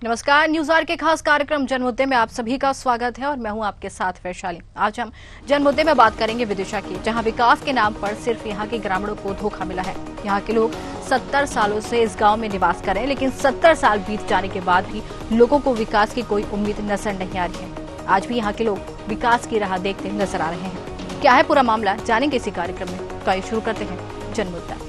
नमस्कार, news our के खास कार्यक्रम जनमुद्दे में आप सभी का स्वागत है और मैं हूं आपके साथ वैशाली। आज हम जनमुद्दे में बात करेंगे विदिशा की, जहां विकास के नाम पर सिर्फ यहां के ग्रामीणों को धोखा मिला है। यहां के लोग 70 सालों से इस गांव में निवास कर रहे हैं, लेकिन 70 साल बीत जाने के बाद भी लोगों को विकास की कोई उम्मीद नजर नहीं आ रही है। आज भी यहाँ के लोग विकास की राह देखते नजर आ रहे हैं। क्या है पूरा मामला, जानेंगे इसी कार्यक्रम में। तो आइए शुरू करते हैं जनमुद्दा।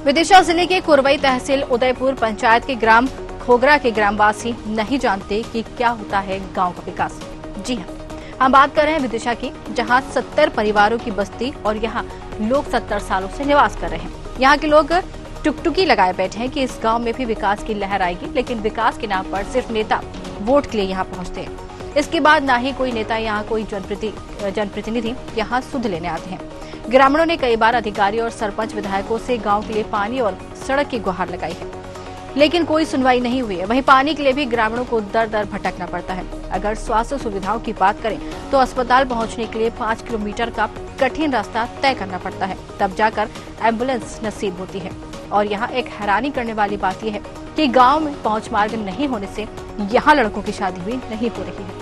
विदिशा जिले के कुरवई तहसील उदयपुर पंचायत के ग्राम खोगरा के ग्रामवासी नहीं जानते कि क्या होता है गांव का विकास। जी हां, हम बात कर रहे हैं विदिशा की, जहां 70 परिवारों की बस्ती और यहां लोग 70 सालों से निवास कर रहे हैं। यहां के लोग टुकटुकी लगाए बैठे हैं कि इस गांव में भी विकास की लहर आएगी, लेकिन विकास के नाम पर सिर्फ नेता वोट के लिए यहाँ पहुंचते हैं। इसके बाद ना ही कोई नेता, यहाँ कोई जनप्रतिनिधि यहाँ सुध लेने आते हैं। ग्रामीणों ने कई बार अधिकारी और सरपंच विधायकों से गांव के लिए पानी और सड़क की गुहार लगाई है, लेकिन कोई सुनवाई नहीं हुई है। वहीं पानी के लिए भी ग्रामीणों को दर दर भटकना पड़ता है। अगर स्वास्थ्य सुविधाओं की बात करें तो अस्पताल पहुंचने के लिए 5 किलोमीटर का कठिन रास्ता तय करना पड़ता है, तब जाकर एम्बुलेंस नसीब होती है। और यहाँ एक हैरानी करने वाली बात यह है कि गाँव में पहुँच मार्ग नहीं होने से यहाँ लड़कों की शादी भी नहीं हो रही है।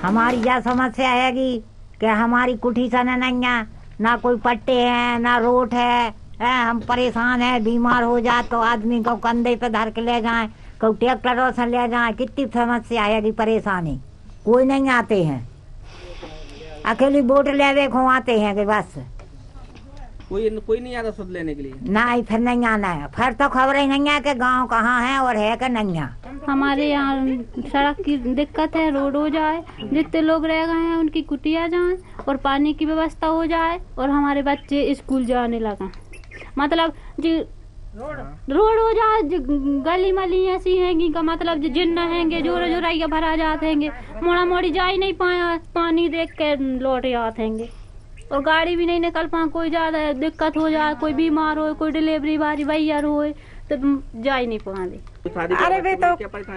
हमारी यह समस्या है कि हमारी कुठी सा नहीं है, ना कोई पट्टे हैं, ना रोड है। हम परेशान हैं, बीमार हो जाए तो आदमी को कंधे पे धर के ले जाएं, कोई ट्रैक्टरों से ले जाएं। कितनी समस्या है कि परेशानी, कोई नहीं आते हैं। अकेली वोट लेवे को आते हैं कि बस कोई नहीं आता सुध लेने के लिए। नहीं, फिर नहीं आना है। फिर तो खबर ही नहीं है कि गांव कहाँ है और है कि नहीं है। हमारे यहाँ सड़क की दिक्कत है, रोड हो जाए, जितने लोग रह गए हैं उनकी कुटिया जाए और पानी की व्यवस्था हो जाए और हमारे बच्चे स्कूल जाने लगा। मतलब जी रोड हो जाए, गली मली ऐसी हैंगी का मतलब जिन रहेंगे जोराइया भरा जाते हैं, मोड़ा मोड़ी जा ही नहीं पाया, पानी देख के लौट जाते हैं और गाड़ी भी नहीं निकल पाए। कोई ज्यादा दिक्कत हो जाए, कोई बीमार हो, कोई डिलीवरी वाली भैया हो तो जा ही नहीं पाते। अरे वे तो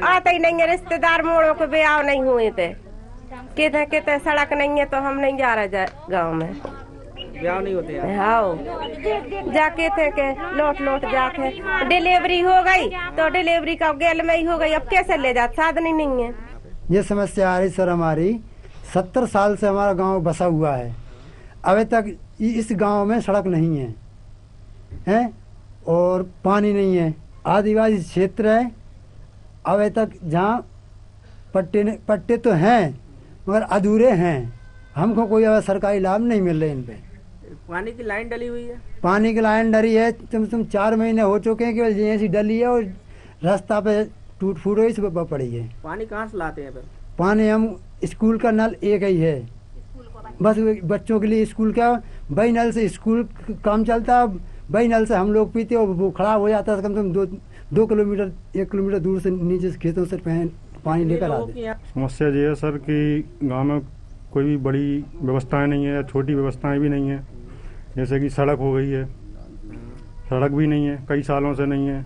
आते ही नहीं है, रिश्तेदार मोड़ों के ब्याह नहीं हुए थे। कहते सड़क नहीं है तो हम नहीं जा रहे गाँव में, ब्याह नहीं होते हैं। हाँ, जाके थे के लौट जाते। डिलीवरी हो गई तो डिलीवरी का गेल में ही हो गई, अब कैसे ले जाते, साधन ही नहीं है। ये समस्या आ रही सर हमारी। 70 साल से हमारा गांव बसा हुआ है, अभी तक इस गांव में सड़क नहीं है और पानी नहीं है। आदिवासी क्षेत्र है, अभी तक जहाँ पट्टे तो हैं मगर अधूरे हैं। हमको कोई सरकारी लाभ नहीं मिल रहे इन पे। पानी की लाइन डली हुई है, पानी की लाइन डली है, तुम 4 महीने हो चुके हैं केवल ऐसी डली है और रास्ता पे टूट फूट हुई सब पड़ी है। पानी कहाँ से लाते हैं फिर? पानी हम स्कूल का नल एक ही है, बस बच्चों के लिए स्कूल का वही नल से स्कूल काम चलता है, वही नल से हम लोग पीते और वो खराब हो जाता है। कम से कम 2 किलोमीटर 1 किलोमीटर दूर से नीचे से खेतों से पानी लेकर आते। समस्या ये है सर कि गांव में कोई भी बड़ी व्यवस्थाएं नहीं है, छोटी व्यवस्थाएं भी नहीं है। जैसे कि सड़क हो गई है, सड़क भी नहीं है, कई सालों से नहीं है।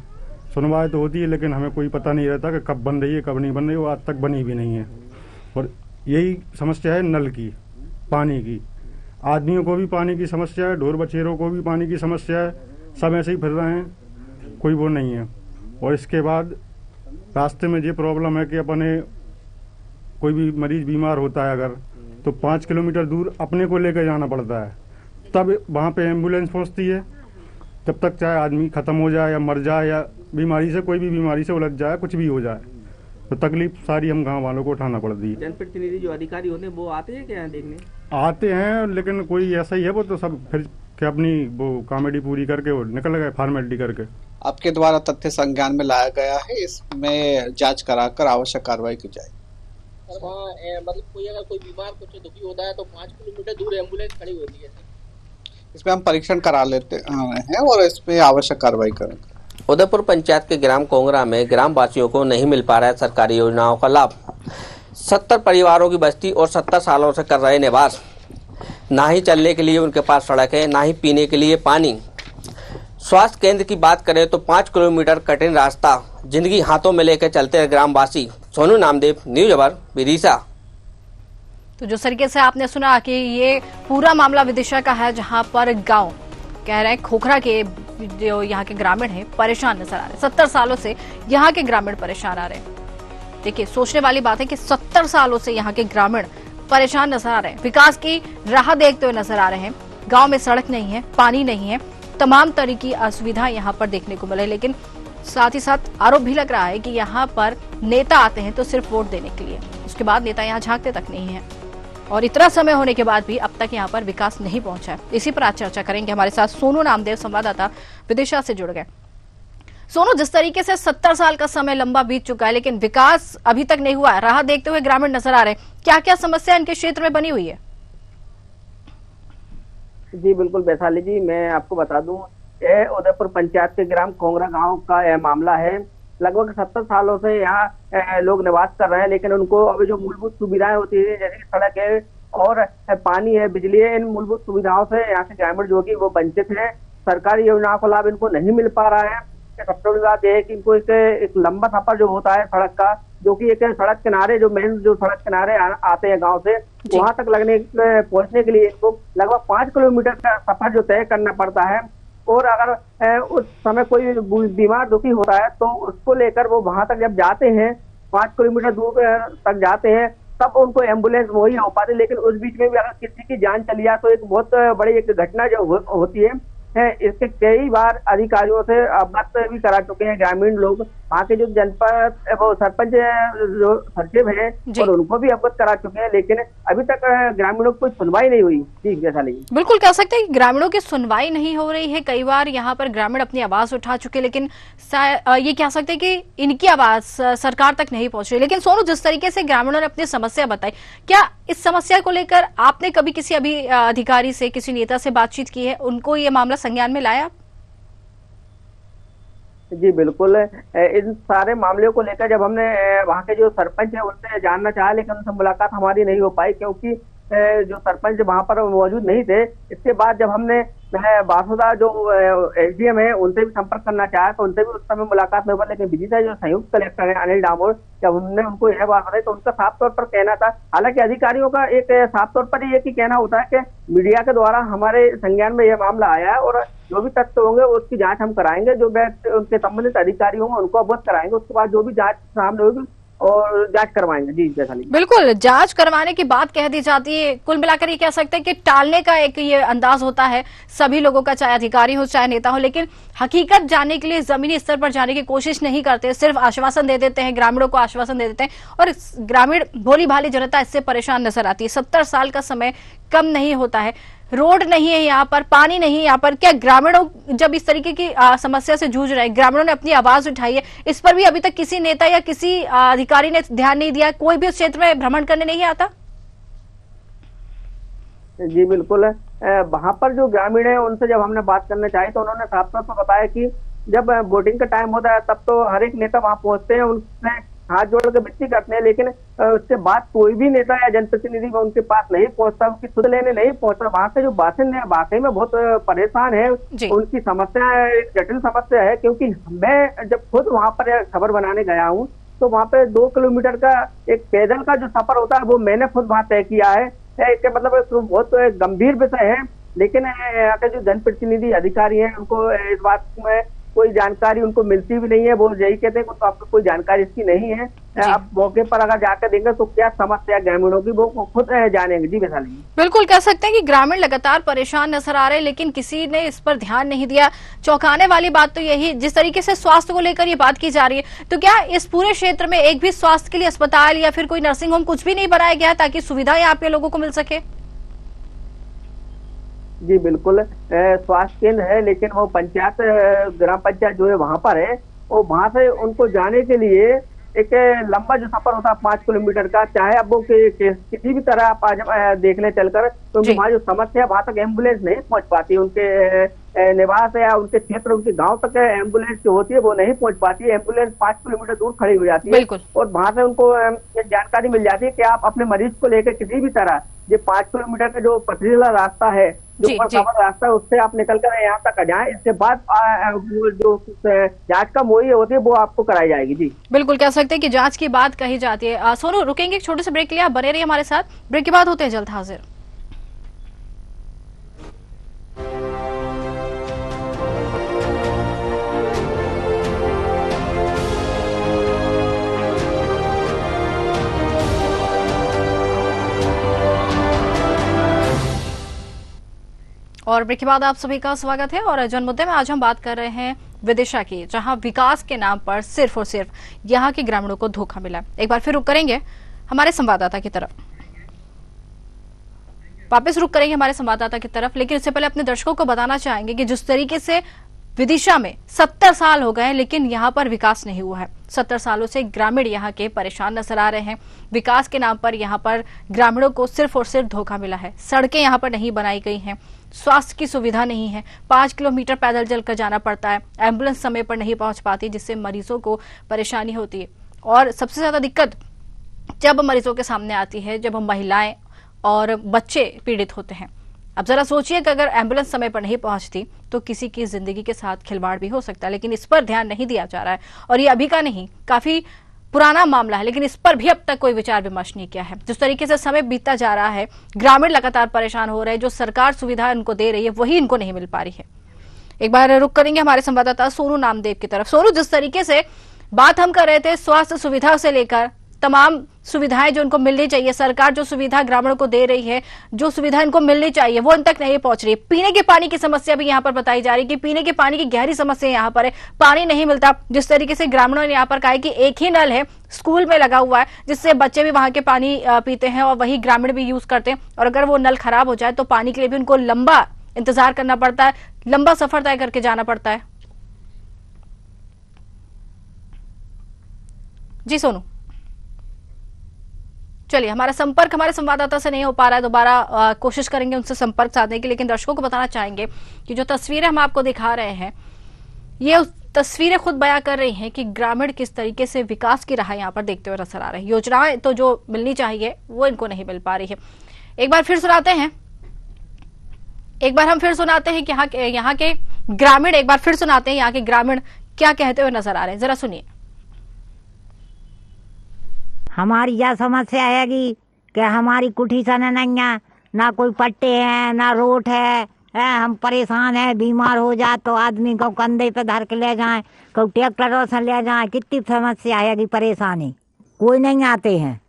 सुनवाई तो होती है लेकिन हमें कोई पता नहीं रहता कि कब बन रही है कब नहीं बन रही है, वो आज तक बनी भी नहीं है। और यही समस्या है नल की, पानी की। आदमियों को भी पानी की समस्या है, ढोर बछेरों को भी पानी की समस्या है, सब ऐसे ही फिर रहे हैं, कोई वो नहीं है। और इसके बाद रास्ते में ये प्रॉब्लम है कि अपने कोई भी मरीज बीमार होता है अगर, तो 5 किलोमीटर दूर अपने को लेकर जाना पड़ता है, तब वहाँ पे एम्बुलेंस पहुँचती है। तब तक चाहे आदमी ख़त्म हो जाए या मर जाए या बीमारी से, कोई भी बीमारी से उलझ जाए, कुछ भी हो जाए, तो तकलीफ सारी हम गांव वालों को उठाना पड़ती है। जनप्रतिनिधि जो अधिकारी होते हैं वो आते हैं क्या देखने? आते हैं, लेकिन कोई ऐसा ही है वो तो सब फिर के अपनी वो कॉमेडी पूरी करके वो निकल गए फॉर्मेलिटी करके। आपके द्वारा तथ्य संज्ञान में लाया गया है, इसमें जांच कराकर आवश्यक कार्रवाई की जाए। मतलब कोई अगर कोई बीमार कुछ दुखी होता है तो 5 किलोमीटर दूर एम्बुलेंस खड़ी होती है। इसमें हम परीक्षण करा लेते हैं और इसमें आवश्यक कार्रवाई करेंगे। उदयपुर पंचायत के ग्राम कोंगरा में ग्राम वासियों को नहीं मिल पा रहा है सरकारी योजनाओं का लाभ। 70 परिवारों की बस्ती और 70 सालों से कर रहे निवास। ना ही चलने के लिए उनके पास सड़क है, ना ही पीने के लिए पानी। स्वास्थ्य केंद्र की बात करें तो 5 किलोमीटर कठिन रास्ता जिंदगी हाथों में लेकर चलते हैं ग्रामवासी। सोनू नामदेव, न्यूज अवर, विदिशा। तो जिस तरीके से आपने सुना कि ये पूरा मामला विदिशा का है, जहां पर गांव कह रहे हैं खोखरा के जो यहाँ के ग्रामीण हैं परेशान नजर आ रहे हैं। 70 सालों से यहाँ के ग्रामीण परेशान आ रहे हैं। देखिए, सोचने वाली बात है कि 70 सालों से यहाँ के ग्रामीण परेशान नजर आ रहे हैं, विकास की राह देखते हुए नजर आ रहे हैं। गांव में सड़क नहीं है, पानी नहीं है, तमाम तरह की असुविधा यहाँ पर देखने को मिले। लेकिन साथ ही साथ आरोप भी लग रहा है कि यहाँ पर नेता आते हैं तो सिर्फ वोट देने के लिए, उसके बाद नेता यहाँ झांकते तक नहीं है। और इतना समय होने के बाद भी अब तक यहाँ पर विकास नहीं पहुंचा है। इसी पर आज चर्चा करेंगे। हमारे साथ सोनू नामदेव, संवाददाता, विदिशा से जुड़ गए। सोनू, जिस तरीके से 70 साल का समय लंबा बीत चुका है लेकिन विकास अभी तक नहीं हुआ है, राह देखते हुए ग्रामीण नजर आ रहे हैं, क्या क्या समस्या इनके क्षेत्र में बनी हुई है? जी बिल्कुल वैशाली जी, मैं आपको बता दूं, यह उदयपुर पंचायत के ग्राम कोंगरा गांव का यह मामला है। लगभग 70 सालों से यहाँ लोग निवास कर रहे हैं, लेकिन उनको अभी जो मूलभूत सुविधाएं होती है जैसे कि सड़क है और पानी है, बिजली है, इन मूलभूत सुविधाओं से यहाँ के ग्रामीण जो कि वो वंचित है। सरकारी योजनाओं का लाभ इनको नहीं मिल पा रहा है। सबसे बड़ी बात यह है कि इनको एक लंबा सफर जो होता है सड़क का, जो कि एक सड़क किनारे जो मेन जो सड़क किनारे आते हैं गांव से, वहां तक पहुंचने के लिए इनको लगभग 5 किलोमीटर का सफर जो तय करना पड़ता है। और अगर उस समय कोई बीमार दुखी होता है तो उसको लेकर वो वहां तक जब जाते हैं, 5 किलोमीटर दूर तक जाते हैं, तब उनको एम्बुलेंस वही हो पाती है। लेकिन उस बीच में भी अगर किसी की जान चली जाए तो एक बहुत बड़ी एक घटना जो होती है। इसके कई बार अधिकारियों से अवगत भी करा चुके हैं ग्रामीण लोग। वहाँ के जो जनपद वो सरपंच जो सचिव है और उनको भी अवगत करा चुके हैं, लेकिन अभी तक ग्रामीणों को कोई सुनवाई नहीं हुई। जी जैसा नहीं, बिल्कुल कह सकते हैं कि ग्रामीणों की सुनवाई नहीं हो रही है। कई बार यहाँ पर ग्रामीण अपनी आवाज उठा चुके, लेकिन ये कह सकते हैं कि इनकी आवाज सरकार तक नहीं पहुंच रही। लेकिन सोनू, जिस तरीके से ग्रामीणों ने अपनी समस्या बताई, क्या इस समस्या को लेकर आपने कभी किसी अभी अधिकारी से, किसी नेता से बातचीत की है? उनको ये मामला संज्ञान में लाया? जी बिल्कुल, इन सारे मामलों को लेकर जब हमने वहाँ के जो सरपंच है उनसे जानना चाहा, लेकिन उनसे मुलाकात हमारी नहीं हो पाई क्योंकि जो सरपंच वहाँ पर मौजूद नहीं थे। इसके बाद जब हमने बासुदा जो एसडीएम है उनसे भी संपर्क करना चाहा तो उनसे भी उस समय मुलाकात नहीं हुआ। लेकिन विदिशा जो संयुक्त कलेक्टर है अनिल डामोर, जब हमने उनको यह बात बताई तो उनका साफ तौर पर कहना था, हालांकि अधिकारियों का एक साफ तौर पर ये कहना होता है कि मीडिया के द्वारा हमारे संज्ञान में यह मामला आया है और जो भी तथ्य होंगे उसकी जांच हम कराएंगे, जो उनके संबंधित अधिकारी होंगे उनको अवगत कराएंगे, उसके बाद जो भी जांच सामने होगी और जांच करवाएंगे। जी जैसा नहीं, बिल्कुल जांच करवाने की बात कह दी जाती है। कुल मिलाकर ये कह सकते हैं कि टालने का एक ये अंदाज होता है सभी लोगों का, चाहे अधिकारी हो चाहे नेता हो, लेकिन हकीकत जानने के लिए जमीनी स्तर पर जाने की कोशिश नहीं करते, सिर्फ आश्वासन दे देते हैं, ग्रामीणों को आश्वासन दे देते हैं और ग्रामीण भोली भाली जनता इससे परेशान नजर आती है। 70 साल का समय कम नहीं होता है, रोड नहीं है यहाँ पर, पानी नहीं है यहाँ पर। क्या ग्रामीणों जब इस तरीके की समस्या से जूझ रहे हैं, ग्रामीणों ने अपनी आवाज उठाई है, इस पर भी अभी तक किसी नेता या किसी अधिकारी ने ध्यान नहीं दिया? कोई भी उस क्षेत्र में भ्रमण करने नहीं आता? जी बिल्कुल, वहाँ पर जो ग्रामीण है उनसे जब हमने बात करना चाही तो उन्होंने साफ तौर पर बताया कि जब वोटिंग का टाइम होता है तब तो हर एक नेता वहाँ पहुंचते हैं, उनसे हाथ जोड़ के विनती करते हैं, लेकिन उसके बाद कोई भी नेता या जनप्रतिनिधि उनके पास नहीं पहुंचता, उनकी सुध लेने नहीं पहुंचता। वहाँ के जो बासिंदे हैं वाकई में बहुत परेशान है, उनकी समस्या एक जटिल समस्या है। क्योंकि मैं जब खुद वहाँ पर खबर बनाने गया हूँ तो वहाँ पे 2 किलोमीटर का एक पैदल का जो सफर होता है वो मैंने खुद वहाँ तय किया है। इसके मतलब बहुत गंभीर विषय है, लेकिन यहाँ के जो जनप्रतिनिधि अधिकारी हैं उनको इस बात में कोई जानकारी उनको मिलती भी नहीं है। वो यही कहते हैं तो आपको कोई जानकारी इसकी नहीं है, आप मौके पर अगर जाकर देंगे तो क्या समस्या ग्रामीणों की वो खुद जानेंगे। जी वैशाली, बिल्कुल कह सकते हैं कि ग्रामीण लगातार परेशान नजर आ रहे हैं, लेकिन किसी ने इस पर ध्यान नहीं दिया। चौंकाने वाली बात तो यही, जिस तरीके से स्वास्थ्य को लेकर ये बात की जा रही है, तो क्या इस पूरे क्षेत्र में एक भी स्वास्थ्य के लिए अस्पताल या फिर कोई नर्सिंग होम कुछ भी नहीं बनाया गया ताकि सुविधाएं आपके लोगों को मिल सके? जी बिल्कुल, स्वास्थ्य केंद्र है, लेकिन वो पंचायत ग्राम पंचायत जो है वहाँ पर है, और वहाँ से उनको जाने के लिए एक लंबा जो सफर होता है 5 किलोमीटर का, चाहे अब वो किसी भी तरह आप आज देखने चलकर, क्योंकि वहाँ जो समस्या वहाँ तक एम्बुलेंस नहीं पहुँच पाती, उनके निवास या उनके क्षेत्र उनके गांव तक एम्बुलेंस जो होती है वो नहीं पहुँच पाती है। एम्बुलेंस 5 किलोमीटर दूर खड़ी हो जाती है और वहाँ से उनको जानकारी मिल जाती है कि आप अपने मरीज को लेकर किसी भी तरह ये 5 किलोमीटर का जो पथरीला रास्ता है जो जी, ऊपर जी। का रास्ता है उससे आप निकल कर यहाँ तक आ जाए। इसके बाद वो जो जांच का मुहैया होती है वो आपको कराई जाएगी। जी बिल्कुल कह सकते हैं कि जांच की बात कही जाती है। सोनू, रुकेंगे एक छोटे से ब्रेक के लिए, आप बने रहिए हमारे साथ। ब्रेक के बाद होते हैं जल्द हाजिर। और ब्रेक के बाद आप सभी का स्वागत है। और जन मुद्दे में आज हम बात कर रहे हैं विदिशा की, जहां विकास के नाम पर सिर्फ और सिर्फ यहां के ग्रामीणों को धोखा मिला। एक बार फिर रुक करेंगे हमारे संवाददाता की तरफ, वापस रुक करेंगे हमारे संवाददाता की तरफ। लेकिन इससे पहले अपने दर्शकों को बताना चाहेंगे कि जिस तरीके से विदिशा में 70 साल हो गए लेकिन यहां पर विकास नहीं हुआ है। 70 सालों से ग्रामीण यहां के परेशान नजर आ रहे हैं। विकास के नाम पर यहां पर ग्रामीणों को सिर्फ और सिर्फ धोखा मिला है। सड़कें यहां पर नहीं बनाई गई हैं, स्वास्थ्य की सुविधा नहीं है, 5 किलोमीटर पैदल चलकर जाना पड़ता है, एम्बुलेंस समय पर नहीं पहुंच पाती जिससे मरीजों को परेशानी होती है। और सबसे ज्यादा दिक्कत जब मरीजों के सामने आती है जब महिलाएं और बच्चे पीड़ित होते हैं। अब जरा सोचिए कि अगर एम्बुलेंस समय पर नहीं पहुंचती तो किसी की जिंदगी के साथ खिलवाड़ भी हो सकता है, लेकिन इस पर ध्यान नहीं दिया जा रहा है। और ये अभी का नहीं, काफी पुराना मामला है, लेकिन इस पर भी अब तक कोई विचार विमर्श नहीं किया है। जिस तरीके से समय बीतता जा रहा है, ग्रामीण लगातार परेशान हो रहे हैं। जो सरकार सुविधा उनको दे रही है वही इनको नहीं मिल पा रही है। एक बार रुक करेंगे हमारे संवाददाता सोनू नामदेव की तरफ। सोनू, जिस तरीके से बात हम कर रहे थे स्वास्थ्य सुविधा से लेकर तमाम सुविधाएं जो इनको मिलनी चाहिए, सरकार जो सुविधा ग्रामीणों को दे रही है, जो सुविधा इनको मिलनी चाहिए वो इन तक नहीं पहुंच रही है। पीने के पानी की समस्या भी यहाँ पर बताई जा रही है कि पीने के पानी की गहरी समस्या यहाँ पर है, पानी नहीं मिलता। जिस तरीके से ग्रामीणों ने यहाँ पर कहा है कि एक ही नल है स्कूल में लगा हुआ है जिससे बच्चे भी वहां के पानी पीते हैं और वही ग्रामीण भी यूज करते हैं। और अगर वो नल खराब हो जाए तो पानी के लिए भी उनको लंबा इंतजार करना पड़ता है, लंबा सफर तय करके जाना पड़ता है। जी सोनू, चलिए हमारा संपर्क हमारे संवाददाता से नहीं हो पा रहा है, दोबारा कोशिश करेंगे उनसे संपर्क साधने की। लेकिन दर्शकों को बताना चाहेंगे कि जो तस्वीरें हम आपको दिखा रहे हैं ये तस्वीरें खुद बयां कर रही हैं कि ग्रामीण किस तरीके से विकास की राह यहाँ पर देखते हुए नजर आ रहे हैं। योजनाएं तो जो मिलनी चाहिए वो इनको नहीं मिल पा रही है। एक बार फिर सुनाते हैं, एक बार हम फिर सुनाते हैं कि यहाँ के ग्रामीण, एक बार फिर सुनाते हैं यहाँ के ग्रामीण क्या कहते हुए नजर आ रहे हैं, जरा सुनिए। हमारी यह समस्या है कि हमारी कुठी सन नहीं है, ना कोई पट्टे हैं ना रोड है। हम परेशान हैं, बीमार हो जाए तो आदमी को कंधे पे धर के ले जाए, कोई ट्रैक्टरों से ले जाए। कितनी समस्या है कि परेशानी, कोई नहीं आते हैं,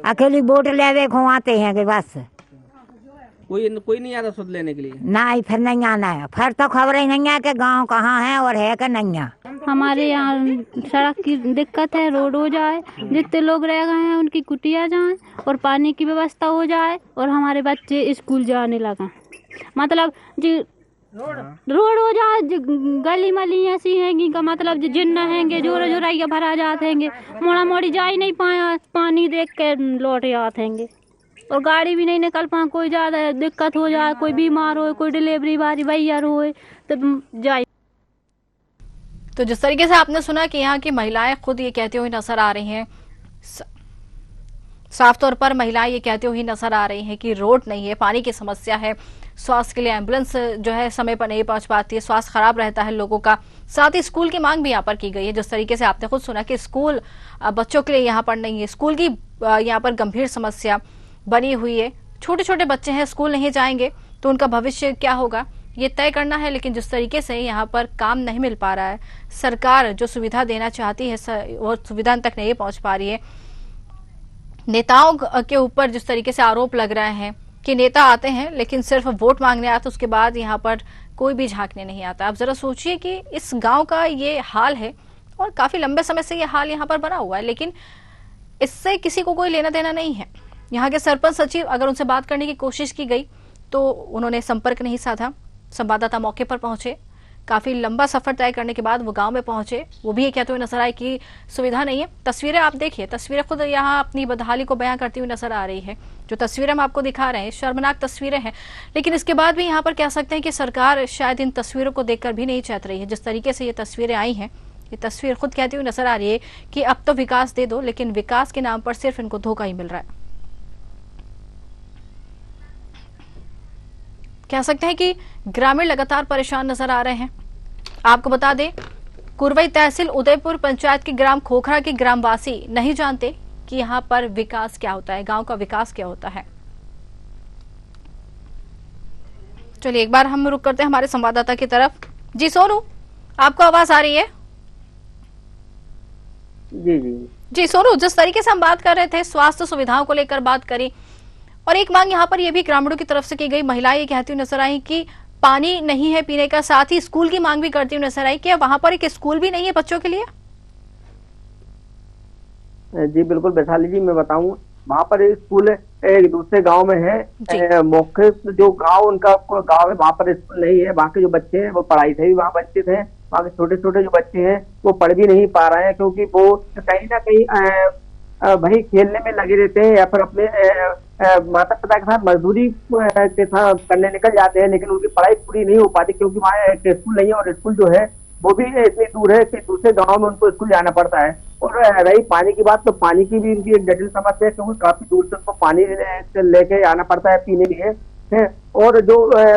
अकेली वोट लेवे को आते हैं कि बस कोई नहीं आता सुध लेने के लिए। नहीं, फिर नहीं आना है, फिर तो खबर ही नहीं है कि गांव कहाँ है और है कि नहीं है। हमारे यहाँ सड़क की दिक्कत है, रोड हो जाए, जितने लोग रह गए हैं उनकी कुटिया जाए और पानी की व्यवस्था हो जाए और हमारे बच्चे स्कूल जाने लगा। मतलब जी रोड हो जाए, गली मली ऐसी हैंगी का मतलब जिन्न हैंगे जोर जोराइया भरा जाते हैंगे, मोड़ा मोड़ी जा ही नहीं पाया, पानी देख के लौट जाते हैंगे और गाड़ी भी नहीं निकल पाए। कोई ज्यादा दिक्कत हो जाए, कोई बीमार हो, कोई डिलीवरी वाली भैया हो तो जाए। तो जिस तरीके से आपने सुना कि यहाँ की महिलाएं खुद ये कहती हुई नजर आ रही हैं, साफ तौर पर महिलाएं ये कहती हुई नजर आ रही हैं कि रोड नहीं है, पानी की समस्या है, स्वास्थ्य के लिए एम्बुलेंस जो है समय पर नहीं पहुंच पाती है, स्वास्थ्य खराब रहता है लोगों का। साथ ही स्कूल की मांग भी यहाँ पर की गई है। जिस तरीके से आपने खुद सुना कि स्कूल बच्चों के लिए यहाँ पर नहीं है, स्कूल की यहाँ पर गंभीर समस्या बनी हुई है। छोटे छोटे बच्चे हैं, स्कूल नहीं जाएंगे तो उनका भविष्य क्या होगा ये तय करना है। लेकिन जिस तरीके से यहाँ पर काम नहीं मिल पा रहा है, सरकार जो सुविधा देना चाहती है वो सुविधा तक नहीं पहुंच पा रही है। नेताओं के ऊपर जिस तरीके से आरोप लग रहे हैं कि नेता आते हैं लेकिन सिर्फ वोट मांगने आते, उसके बाद यहाँ पर कोई भी झांकने नहीं आता। अब जरा सोचिए कि इस गांव का ये हाल है और काफी लंबे समय से ये हाल यहाँ पर बना हुआ है, लेकिन इससे किसी को कोई लेना देना नहीं है। यहाँ के सरपंच सचिव, अगर उनसे बात करने की कोशिश की गई तो उन्होंने संपर्क नहीं साधा। संवाददाता मौके पर पहुंचे, काफी लंबा सफर तय करने के बाद वो गांव में पहुंचे, वो भी ये कहते हुए नजर आए कि सुविधा नहीं है। तस्वीरें आप देखिए, तस्वीरें खुद यहाँ अपनी बदहाली को बयां करती हुई नजर आ रही है। जो तस्वीरें हम आपको दिखा रहे हैं शर्मनाक तस्वीरें हैं, लेकिन इसके बाद भी यहाँ पर कह सकते हैं कि सरकार शायद इन तस्वीरों को देखकर भी नहीं चाहती रही है। जिस तरीके से ये तस्वीरें आई हैं, ये तस्वीर खुद कहती हुई नजर आ रही है कि अब तो विकास दे दो, लेकिन विकास के नाम पर सिर्फ इनको धोखा ही मिल रहा है। कह सकते हैं कि ग्रामीण लगातार परेशान नजर आ रहे हैं। आपको बता दें, कुरवई तहसील उदयपुर पंचायत के ग्राम खोखरा के ग्रामवासी नहीं जानते कि यहाँ पर विकास क्या होता है, गांव का विकास क्या होता है। चलिए एक बार हम रुक करते हैं हमारे संवाददाता की तरफ। जी सोनू, आपको आवाज आ रही है? जी जी जी सोनू, जिस तरीके से हम बात कर रहे थे, स्वास्थ्य सुविधाओं को लेकर बात करी, और एक मांग यहाँ पर यह भी ग्रामीणों की तरफ से की गई। महिलाएं ये कहती हुई नजर आई कि पानी नहीं है पीने का, साथ ही स्कूल की मांग भी करती हुई नजर आई कि वहां पर एक स्कूल भी नहीं है बच्चों के लिए। जी बिल्कुल वैशाली जी, मैं बताऊं, वहाँ पर स्कूल एक दूसरे गांव में है। मुख्य जो गांव उनका गांव है, वहाँ पर स्कूल नहीं है। वहाँ के जो बच्चे हैं वो पढ़ाई से भी वहाँ वंचित हैं। वहाँ के छोटे छोटे जो बच्चे हैं वो पढ़ भी नहीं पा रहे हैं, क्योंकि वो कहीं ना कहीं वही खेलने में लगे रहते हैं या फिर अपने माता पिता के साथ मजदूरी के साथ करने निकल जाते हैं, लेकिन उनकी पढ़ाई पूरी नहीं हो पाती, क्योंकि वहाँ एक स्कूल नहीं है और स्कूल जो है वो भी इतनी दूर है कि दूसरे गांव में उनको स्कूल जाना पड़ता है। और रही पानी की बात, तो पानी की भी इनकी एक जटिल समस्या है, क्योंकि काफी दूर से उनको पानी लेके आना पड़ता है पीने के लिए। और जो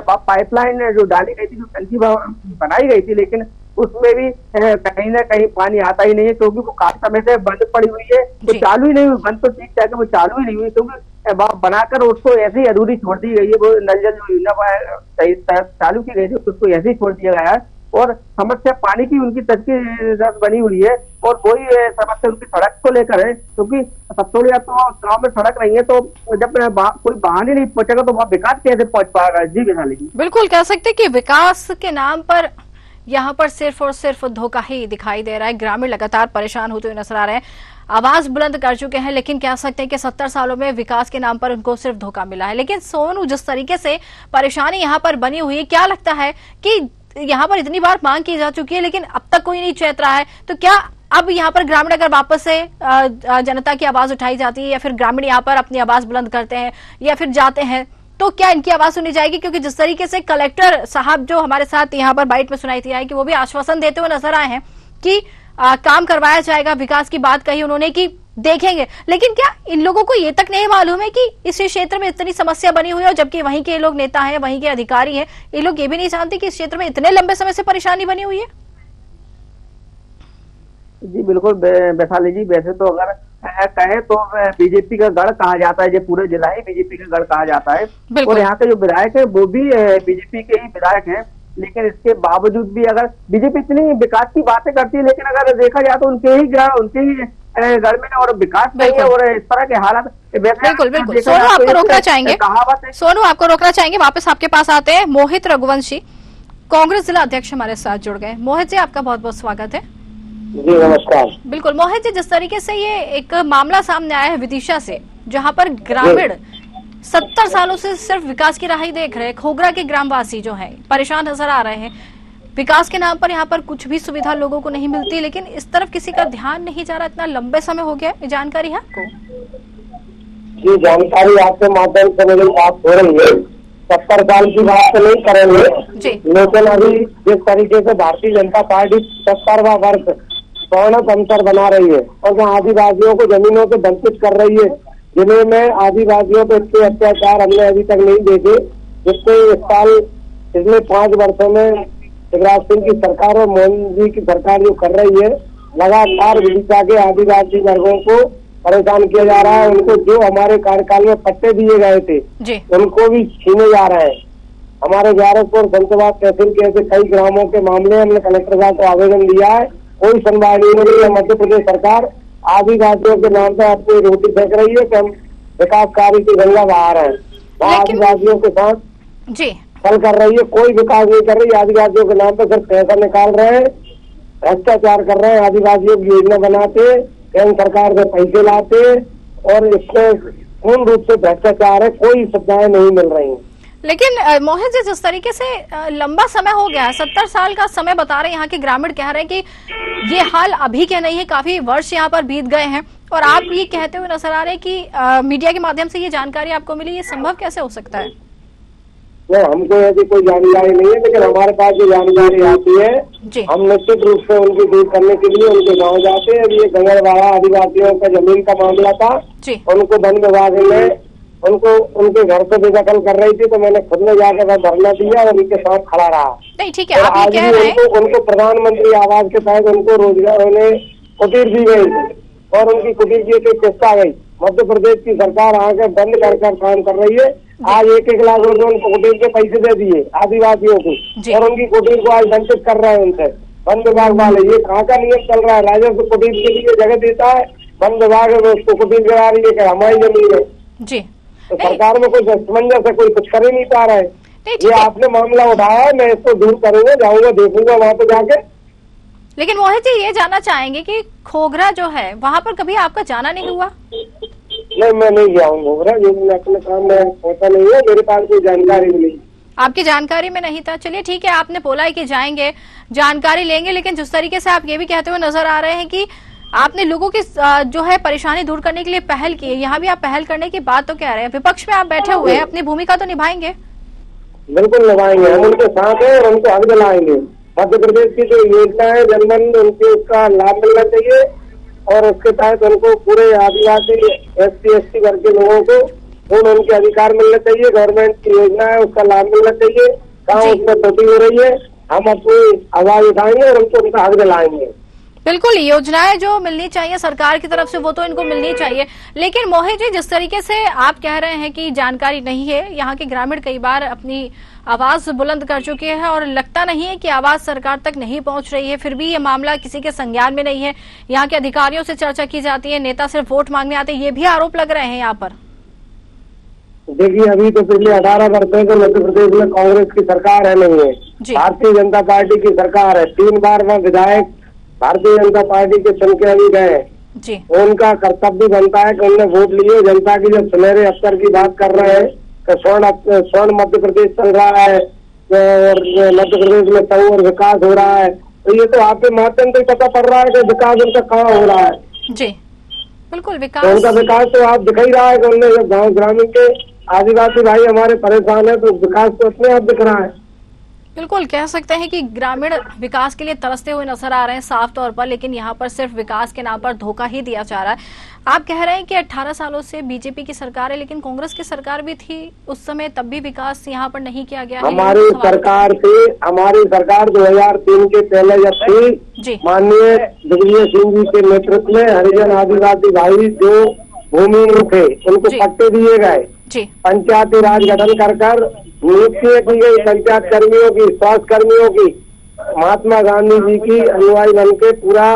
पाइपलाइन जो डाली गई थी, जो टंकी बनाई गई थी, लेकिन उसमें भी कहीं ना कहीं पानी आता ही नहीं है, क्योंकि वो काफी समय से बंद पड़ी हुई है। तो चालू ही नहीं हुई, बंद तो ठीक है, वो चालू ही नहीं हुई, क्योंकि बनाकर उसको ऐसे ही अधूरी छोड़ दी गई है। वो नल जल जो योजना चालू की गई थी उसको ऐसे ही छोड़ दिया गया है। और समस्या पानी की उनकी तस्वीर बनी हुई है, और वही समस्या उनकी सड़क को लेकर है, क्योंकि सबसे बड़ी तो गाँव में सड़क नहीं है, तो जब कोई वाहन ही नहीं पहुंचेगा तो वहाँ विकास कैसे पहुंच पाएगा। जी वैशाली जी, बिल्कुल कह सकते हैं कि विकास के नाम पर यहाँ पर सिर्फ और सिर्फ धोखा ही दिखाई दे रहा है। ग्रामीण लगातार परेशान होते हुए नजर आ रहे हैं, आवाज बुलंद कर चुके हैं, लेकिन कह सकते हैं कि 70 सालों में विकास के नाम पर उनको सिर्फ धोखा मिला है। लेकिन सोनू, जिस तरीके से परेशानी यहाँ पर बनी हुई है, क्या लगता है कि यहाँ पर इतनी बार मांग की जा चुकी है लेकिन अब तक कोई नहीं चेत रहा है, तो क्या अब यहाँ पर ग्रामीण अगर वापस से जनता की आवाज उठाई जाती है, या फिर ग्रामीण यहाँ पर अपनी आवाज बुलंद करते हैं या फिर जाते हैं, तो क्या इनकी आवाज सुनी जाएगी? क्योंकि जिस तरीके से कलेक्टर साहब जो हमारे साथ यहाँ पर बाइट में सुनाई थी कि वो भी आश्वासन देते हुए नजर आए हैं कि काम करवाया जाएगा, विकास की बात कही उन्होंने कि देखेंगे, लेकिन क्या इन लोगों को ये तक नहीं मालूम है कि इस क्षेत्र में इतनी समस्या बनी हुई है, और जबकि वहीं के लोग नेता हैं, वहीं के अधिकारी हैं, ये लोग ये भी नहीं जानते कि इस क्षेत्र में इतने लंबे समय से परेशानी बनी हुई है। जी बिल्कुल वैशाली जी, वैसे तो अगर कहे तो बीजेपी का गढ़ कहा जाता है, जो पूरे जिला ही बीजेपी का गढ़ कहा जाता है, और यहाँ के जो विधायक है वो भी बीजेपी के ही विधायक हैं। लेकिन इसके बावजूद भी अगर बीजेपी इतनी विकास की बातें करती है, लेकिन अगर देखा जाए तो उनके ही गढ़ में और विकास नहीं है, और इस तरह के हालात। बिल्कुल बिल्कुल सोनू, आपको रोकना चाहेंगे, सोनू आपको रोकना चाहेंगे, वापस आपके पास आते हैं। मोहित रघुवंशी, कांग्रेस जिला अध्यक्ष हमारे साथ जुड़ गए। मोहित जी, आपका बहुत बहुत स्वागत है। जी नमस्कार। बिल्कुल मोहित जी, जिस तरीके से ये एक मामला सामने आया है विदिशा से, जहां पर ग्रामीण 70 सालों से सिर्फ विकास की राह ही देख रहे हैं, खोखरा के ग्रामवासी जो हैं परेशान नजर आ रहे हैं, विकास के नाम पर यहाँ पर कुछ भी सुविधा लोगों को नहीं मिलती, लेकिन इस तरफ किसी का ध्यान नहीं जा रहा, इतना लंबे समय हो गया। जानकारी है आपको? जी जानकारी आपके माध्यम से मेरी बात हो रही है। 70 साल की बात तो नहीं करेंगे, लेकिन अभी जिस तरीके से भारतीय जनता पार्टी 70वां वर्ष स्वर्ण संसद बना रही है और जो आदिवासियों को जमीनों से वंचित कर रही है, जिले में आदिवासियों पे इतने अत्याचार हमने अभी तक नहीं देखे जिससे इस साल पिछले 5 वर्षों में शिवराज सिंह की सरकार और मोहन जी की सरकार जो कर रही है, लगातार विदिशा के आदिवासी वर्गों को परेशान किया जा रहा है। उनको जो हमारे कार्यकाल में पट्टे दिए गए थे उनको भी छीने जा रहे हैं। हमारे ग्यारहपुर संतवाद तहसील के ऐसे कई ग्रामों के मामले हमने कलेक्टर साहब को आवेदन दिया है, कोई सुनवाई नहीं हो रही है। मध्य प्रदेश सरकार आदिवासियों के नाम पर अपनी रोटी फेंक रही है कि हम विकास कार्य की गंगा बहा रहे हैं, आदिवासियों के साथ छल कर रही है, कोई विकास नहीं कर रही है। आदिवासियों के नाम पर सिर्फ पैसा निकाल रहे हैं, भ्रष्टाचार कर रहे हैं, आदिवासियों की योजना बनाते, केंद्र सरकार से पैसे लाते, और इसमें पूर्ण रूप से भ्रष्टाचार है, कोई सुविधाएं नहीं मिल रही। लेकिन मोहित जी, जिस तरीके से लंबा समय हो गया है, 70 साल का समय बता रहे हैं यहाँ के ग्रामीण, कह रहे हैं कि ये हाल अभी के नहीं है, काफी वर्ष यहाँ पर बीत गए हैं, और आप ये कहते हुए नजर आ रहे हैं कि मीडिया के माध्यम से ये जानकारी आपको मिली, ये संभव कैसे हो सकता है? हमको ऐसी कोई जानकारी नहीं है, लेकिन हमारे पास जो जानकारी आती है हम निश्चित रूप से उनकी दूर करने के लिए उनके गांव जाते हैं। ये गंगरवाड़ा आदिवासियों का जमीन का मामला था, उनको वन विभाग ने उनको उनके घर से बेदखल कर रही थी, तो मैंने खुद में जाकर वह धरना दिया और उनके साथ खड़ा रहा। नहीं ठीक है, आप आज ये कह भी रहे हैं उनको प्रधानमंत्री आवास के तहत उनको रोजगार, उन्हें कुटीर दी गई थी और उनकी कुटीर की एक किस्त आ गई। मध्य प्रदेश की सरकार आके बंद कर काम कर रही है। आज 1-1 लाख रुपए उनको कुटीर के पैसे दे दिए आदिवासियों को, और उनकी कुटीर को आज वंचित कर रहे हैं उनसे वन विभाग वाले। ये कहाँ का नियम चल रहा है? राजस्व कुटीर के लिए जगह देता है, वन विभाग उसको कुटीर गिरा रही है कि हमारी जमीन है जी। तो सरकार में कोई समंजस है, कोई कुछ कर ही नहीं पा रहा है। ये आपने मामला उठाया है, मैं इसको दूर करूंगा, जाऊंगा, देखूंगा वहाँ पे जाके। लेकिन मोहित जी ये जानना चाहेंगे कि खोगरा जो है वहाँ पर कभी आपका जाना नहीं हुआ? नहीं, मैं नहीं गया हूँ खोगरा, अपने काम में होता नहीं है, मेरे पास कोई जानकारी नहीं। आपकी जानकारी में नहीं था? चलिए ठीक है, आपने बोला है कि जाएंगे, जानकारी लेंगे, लेकिन जिस तरीके से आप ये भी कहते हुए नजर आ रहे हैं कि आपने लोगों की जो है परेशानी दूर करने के लिए पहल की है, यहाँ भी आप पहल करने की बात तो कह रहे हैं, विपक्ष में आप बैठे हुए हैं, अपनी भूमिका तो निभाएंगे? बिल्कुल निभाएंगे, हम उनके साथ हैं और उनको हक दिलाएंगे। मध्य प्रदेश की जो योजना है जनमन, उनके उसका लाभ मिलना चाहिए और उसके तहत उनको पूरे आदिवासी SC/ST वर्ग के लोगों को उनके अधिकार मिलने चाहिए। गवर्नमेंट की योजना है उसका लाभ मिलना चाहिए। कहाँ उसमें त्रुटि हो रही है हम अपनी आवाज उठाएंगे और उनको उनका हक दिलाएंगे। बिल्कुल, योजनाएं जो मिलनी चाहिए सरकार की तरफ से वो तो इनको मिलनी चाहिए। लेकिन मोहित जी जिस तरीके से आप कह रहे हैं कि जानकारी नहीं है, यहाँ के ग्रामीण कई बार अपनी आवाज बुलंद कर चुके हैं और लगता नहीं है कि आवाज सरकार तक नहीं पहुंच रही है, फिर भी ये मामला किसी के संज्ञान में नहीं है। यहाँ के अधिकारियों से चर्चा की जाती है, नेता सिर्फ वोट मांगने आते हैं, ये भी आरोप लग रहे हैं यहाँ पर। देखिए, अभी तो पिछले 18 वर्षों से मध्य प्रदेश में कांग्रेस की सरकार है नहीं है, भारतीय जनता पार्टी की सरकार है। 3 बार वह विधायक भारतीय जनता पार्टी के चुन के अभी गए। उनका कर्तव्य बनता है कि उन्होंने वोट लिए। जनता की जब सुनहरे अवसर की बात कर रहे हैं कि स्वर्ण मध्य प्रदेश चल रहा है और मध्य प्रदेश में सब और विकास हो रहा है, तो ये तो आपके माध्यम से पता पड़ रहा है कि विकास उनका कहाँ हो रहा है। जी बिल्कुल, विकास तो उनका विकास तो आप दिख ही रहा है कि उनने गाँव ग्रामीण के आदिवासी भाई हमारे परेशान है, तो विकास तो अपने आप दिख रहा है। बिल्कुल कह सकते हैं कि ग्रामीण विकास के लिए तरसते हुए नजर आ रहे हैं साफ तौर पर, लेकिन यहाँ पर सिर्फ विकास के नाम पर धोखा ही दिया जा रहा है। आप कह रहे हैं कि 18 सालों से बीजेपी की सरकार है, लेकिन कांग्रेस की सरकार भी थी उस समय, तब भी विकास यहाँ पर नहीं किया गया। हमारी सरकार थी, हमारी सरकार 2003 के पहले जब थी, माननीय दिग्विजय सिंह जी के नेतृत्व में हरिजन आदिवासी भाई जो भूमिहीन थे उनको पट्टे दिए गए। पंचायती राज गठन कर नियुक्तियां की गई पंचायत कर्मियों की, स्वास्थ्य कर्मियों की। महात्मा गांधी जी की अनुयायी बन के पूरा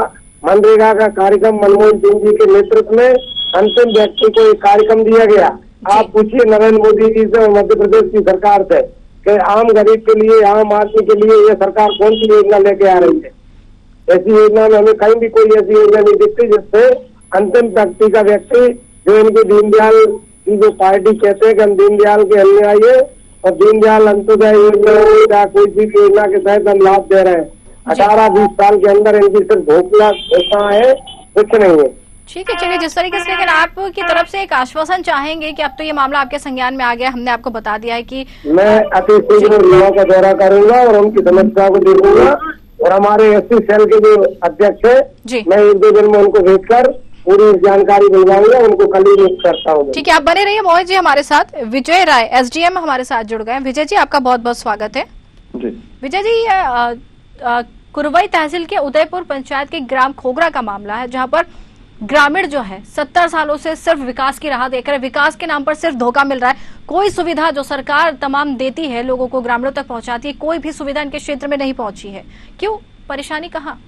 मनरेगा का कार्यक्रम मनमोहन सिंह जी के नेतृत्व में अंतिम व्यक्ति को एक कार्यक्रम दिया गया। आप पूछिए नरेंद्र मोदी जी से और मध्य प्रदेश की सरकार से कि आम गरीब के लिए, आम आदमी के लिए ये सरकार कौन सी योजना लेके आ रही है। ऐसी योजना में हमें कहीं भी कोई ऐसी योजना नहीं दिखती जिससे अंतिम व्यक्ति का व्यक्ति, जो इनके दीनदयाल की जो पार्टी कहते हैं कि हम दीनदयाल के अनुयायी है और दीनदयाल अंत्योदय योजना कोई भी योजना के तहत हम लाभ दे रहे हैं। 18-20 साल के अंदर इनकी सिर्फ घोषणा है, कुछ नहीं है। ठीक है, चलिए जिस तरीके से, लेकिन आपकी तरफ से एक आश्वासन चाहेंगे कि अब तो ये मामला आपके संज्ञान में आ गया, हमने आपको बता दिया है कि मैं अति शीघ्र युवाओं का दौरा करूंगा और उनकी समस्या को देखूंगा और हमारे SC सेल के जो अध्यक्ष है मैं 1-2 दिन में उनको भेजकर पूरी जानकारी दिलवाऊंगा, उनको कल ही नियुक्त करता हूँ। ठीक है, आप बने रहिए मोहित जी हमारे साथ। विजय राय SDM हमारे साथ जुड़ गए। विजय जी आपका बहुत बहुत स्वागत है। विजय जी, कुरवई तहसील के उदयपुर पंचायत के ग्राम खोगरा का मामला है, जहां पर ग्रामीण जो है 70 सालों से सिर्फ विकास की राह देख रहे, विकास के नाम पर सिर्फ धोखा मिल रहा है। कोई सुविधा जो सरकार तमाम देती है लोगों को, ग्रामीणों तक पहुंचाती है, कोई भी सुविधा इनके क्षेत्र में नहीं पहुंची है। क्यों, परेशानी कहाँ?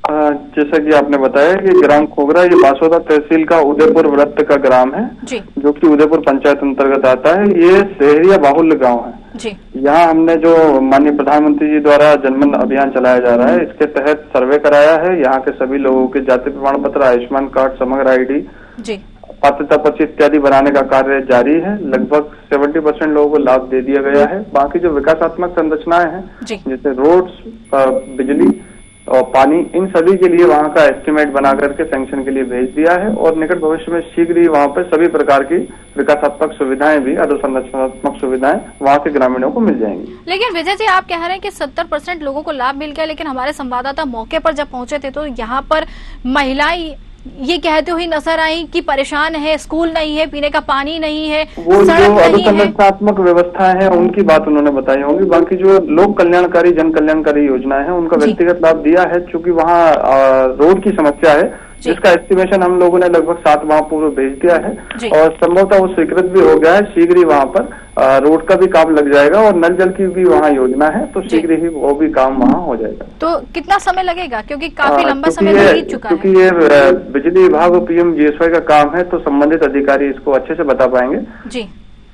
जैसा कि आपने बताया कि ग्राम खोगरा ये बासोदा तहसील का उदयपुर वृत्त का ग्राम है जो कि उदयपुर पंचायत अंतर्गत आता है। ये शहरिया बाहुल्य गांव है। यहाँ हमने जो माननीय प्रधानमंत्री जी द्वारा जनमन अभियान चलाया जा रहा है, इसके तहत सर्वे कराया है। यहाँ के सभी लोगों के जाति प्रमाण पत्र, आयुष्मान कार्ड, समग्र ID, पात्रता पर्ची इत्यादि बनाने का कार्य जारी है। लगभग 70% लोगों को लाभ दे दिया गया है। बाकी जो विकासात्मक संरचनाएं हैं जैसे रोड्स, बिजली और पानी, इन सभी के लिए वहाँ का एस्टिमेट बना करके सैंक्शन के लिए भेज दिया है और निकट भविष्य में शीघ्र ही वहाँ पे सभी प्रकार की विकासात्मक सुविधाएं भी, अधोसंरचनात्मक सुविधाएं वहाँ के ग्रामीणों को मिल जाएंगी। लेकिन विजय जी, आप कह रहे हैं कि 70% लोगों को लाभ मिल गया, लेकिन हमारे संवाददाता मौके पर जब पहुंचे थे तो यहाँ पर महिलाएं ये कहते हुए नजर आई कि परेशान है, स्कूल नहीं है, पीने का पानी नहीं है, वो जो अनुसंधात्मक व्यवस्था है उनकी बात उन्होंने बताई होंगी। बाकी जो लोक कल्याणकारी जन कल्याणकारी योजनाएं हैं उनका व्यक्तिगत लाभ दिया है, चूंकि वहाँ रोड की समस्या है जिसका एस्टिमेशन हम लोगों ने लगभग 7 माह पूर्व भेज दिया है और संभवतः वो स्वीकृत भी हो गया है। शीघ्र ही वहाँ पर रोड का भी काम लग जाएगा और नल जल की भी वहाँ योजना है, तो शीघ्र ही वो भी काम वहाँ हो जाएगा। तो कितना समय लगेगा, क्योंकि काफी लंबा समय बीत चुका है? क्योंकि ये बिजली विभाग और PMGSY का काम है, तो संबंधित अधिकारी इसको अच्छे से बता पाएंगे। जी,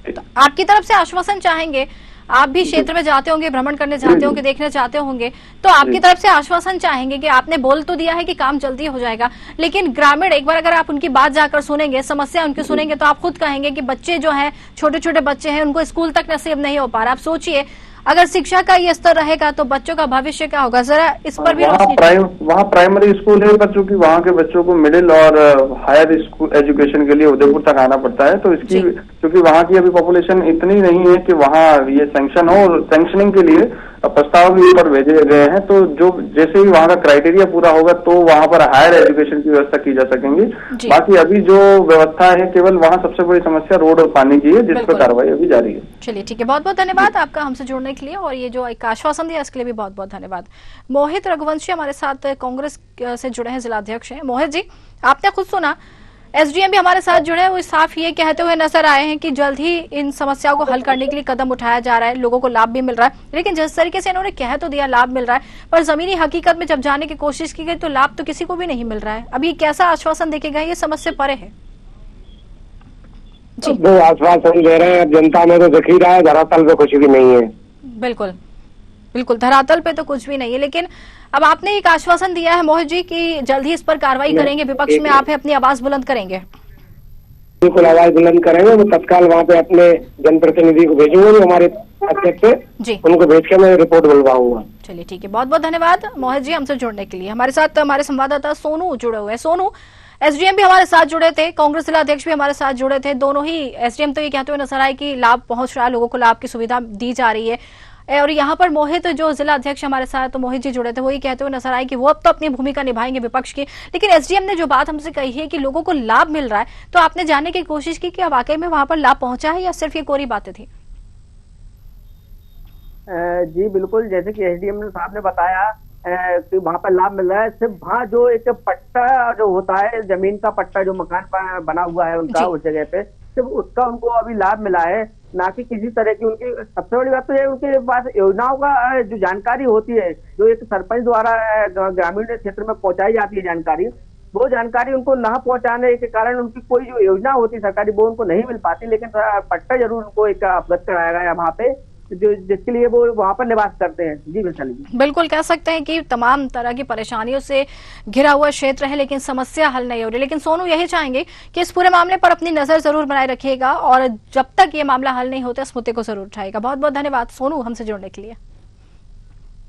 तो आपकी तरफ से आश्वासन चाहेंगे, आप भी क्षेत्र में जाते होंगे, भ्रमण करने जाते होंगे, देखने जाते होंगे, तो आपकी तरफ से आश्वासन चाहेंगे कि आपने बोल तो दिया है कि काम जल्दी हो जाएगा, लेकिन ग्रामीण एक बार अगर आप उनकी बात जाकर सुनेंगे, समस्या उनकी सुनेंगे, तो आप खुद कहेंगे कि बच्चे जो हैं, छोटे छोटे बच्चे हैं, उनको स्कूल तक नसीब नहीं हो पा रहा। आप सोचिए अगर शिक्षा का ये स्तर रहेगा तो बच्चों का भविष्य क्या होगा, जरा इस पर भी वहाँ प्राइमरी स्कूल है, पर चूंकि वहाँ के बच्चों को मिडिल और हायर स्कूल एजुकेशन के लिए उदयपुर तक आना पड़ता है, तो इसकी क्योंकि वहाँ की अभी पॉपुलेशन इतनी नहीं है कि वहाँ ये सैंक्शन हो, और सैंक्शनिंग के लिए प्रस्ताव भी ऊपर भेजे गए हैं। तो जो जैसे ही वहाँ का क्राइटेरिया पूरा होगा तो वहाँ पर हायर एजुकेशन की व्यवस्था की जा सकेंगी। बाकी अभी जो व्यवस्था है केवल वहाँ सबसे बड़ी समस्या रोड और पानी की है, जिस पर कार्रवाई अभी जारी है। चलिए ठीक है, बहुत बहुत धन्यवाद आपका हमसे जुड़ने के लिए, और ये जो एक आश्वासन दिया इसके लिए भी बहुत बहुत धन्यवाद। मोहित रघुवंशी हमारे साथ कांग्रेस से जुड़े हैं, जिलाध्यक्ष हैं। मोहित जी, आपने खुद सुना, SDM भी हमारे साथ जुड़े हैं, वो साफ ये कहते हुए नजर आए हैं कि जल्द ही इन समस्याओं को हल करने के लिए कदम उठाया जा रहा है, लोगों को लाभ भी मिल रहा है। लेकिन जिस तरीके से इन्होंने कह तो दिया लाभ मिल रहा है, पर जमीनी हकीकत में जब जाने की कोशिश की गई तो लाभ तो किसी को भी नहीं मिल रहा है। अभी कैसा आश्वासन देके गए, ये समस्या परे है? वो आश्वासन दे रहे हैं, जनता में तो दिख ही रहा है, धरातल पे कुछ भी नहीं है। बिल्कुल बिल्कुल, धरातल पे तो कुछ भी नहीं है। लेकिन अब आपने एक आश्वासन दिया है मोहित जी कि जल्द ही इस पर कार्रवाई करेंगे, विपक्ष में आप अपनी आवाज बुलंद करेंगे। बिल्कुल आवाज बुलंद करेंगे, वो तत्काल वहाँ पे अपने जनप्रतिनिधि को भेजूंगे, हमारे अध्यक्ष से उनको भेज के मैं रिपोर्ट बुलवाऊंगा। चलिए ठीक है, बहुत बहुत धन्यवाद मोहित जी हमसे जुड़ने के लिए। हमारे साथ हमारे संवाददाता सोनू जुड़े हुए हैं। सोनू, SDM भी हमारे साथ जुड़े थे, कांग्रेस जिला अध्यक्ष भी हमारे साथ जुड़े थे, दोनों ही SDM तो ये कहते हुए नजर आए कि लाभ पहुंच रहा है, लोगों को लाभ की सुविधा दी जा रही है। और यहाँ पर मोहित जो जिला अध्यक्ष हमारे साथ, तो मोहित जी जुड़े थे, वो ये कहते हुए नजर आए कि वो अब तो अपनी भूमिका निभाएंगे विपक्ष की। लेकिन SDM ने जो बात हमसे कही है कि लोगों को लाभ मिल रहा है, तो आपने जानने की कोशिश की कि वाकई में वहां पर लाभ पहुंचा है या सिर्फ ये कोरी बातें थी? जी बिल्कुल, जैसे कि SDM साहब ने बताया कि वहाँ पर लाभ मिल रहा है। सिर्फ वहाँ जो एक पट्टा जो होता है, जमीन का पट्टा जो मकान बना हुआ है उनका उस जगह पे, सिर्फ उसका उनको अभी लाभ मिला है, ना कि किसी तरह की उनकी। सबसे बड़ी बात तो ये उनके पास योजनाओं का जो जानकारी होती है, जो एक सरपंच द्वारा ग्रामीण क्षेत्र में पहुंचाई जाती है जानकारी, वो जानकारी उनको ना पहुंचाने के कारण उनकी कोई जो योजना होती है सरकारी, वो उनको नहीं मिल पाती। लेकिन पट्टा जरूर उनको एक अवगत कराया गया वहाँ पे, जो जिसके लिए वो वहाँ पर निवास करते हैं। जी वैशाली जी, बिल्कुल कह सकते हैं कि तमाम तरह की परेशानियों से घिरा हुआ क्षेत्र है, लेकिन समस्या हल नहीं हो रही। लेकिन सोनू यही चाहेंगे कि इस पूरे मामले पर अपनी नजर जरूर बनाए रखिएगा, और जब तक ये मामला हल नहीं होता इस मुद्दे को जरूर उठाएगा। बहुत बहुत धन्यवाद सोनू हमसे जुड़ने के लिए।